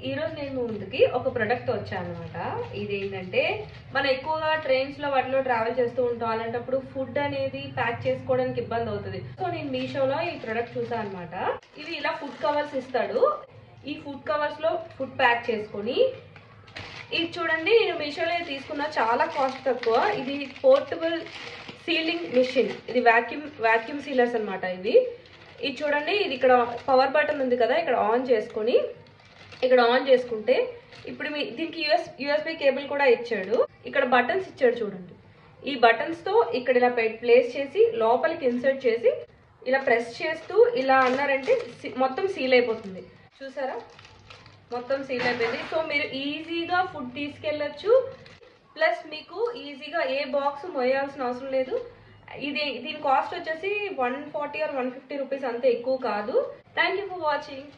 ఈరోజు నేను ముందుకి ఒక ప్రొడక్ట్ వచ్చాను అనమాట. ఇది ఏంటంటే మనం ఎక్కువగా ట్రైన్స్ లో వాటిలో ట్రావెల్ చేస్తూ ఉంటాం. అలాంటప్పుడు ఫుడ్ అనేది ప్యాక్ చేసుకోవడానికి ఇబ్బంది అవుతుంది. సో నేను మీషోలో ఈ ప్రొడక్ట్ చూసాను అనమాట. ఇవి ఇలా ఫుడ్ కవర్స్ ఇస్తాడు. ఈ ఫుడ్ కవర్స్ లో ఫుడ్ ప్యాక్ చేసుకొని, ఇది చూడండి నేను మీషోలో తీసుకున్న, చాలా కాస్ట్ తక్కువ. ఇది పోర్టబుల్ సీలింగ్ మిషన్. ఇది వాక్యూమ్ సీలర్స్ అనమాట. ఇది చూడండి, ఇది ఇక్కడ పవర్ బటన్ ఉంది కదా, ఇక్కడ ఆన్ చేసుకొని, ఇక్కడ ఆన్ చేసుకుంటే ఇప్పుడు దీనికి యూఎస్బి కేబుల్ కూడా ఇచ్చాడు. ఇక్కడ బటన్స్ ఇచ్చాడు చూడండి. ఈ బటన్స్ తో ఇక్కడ ఇలా ప్లేస్ చేసి లోపలికి ఇన్సర్ట్ చేసి ఇలా ప్రెస్ చేస్తూ ఇలా అన్నారంటే మొత్తం సీల్ అయిపోతుంది. చూసారా, మొత్తం సీల్ అయిపోయింది. సో మీరు ఈజీగా ఫుడ్ తీసుకెళ్ళచ్చు. ప్లస్ మీకు ఈజీగా ఏ బాక్స్ మోయాల్సిన అవసరం లేదు. దీని కాస్ట్ వచ్చేసి 140 or 150 రూపీస్, అంతే, ఎక్కువ కాదు. Thank you for watching.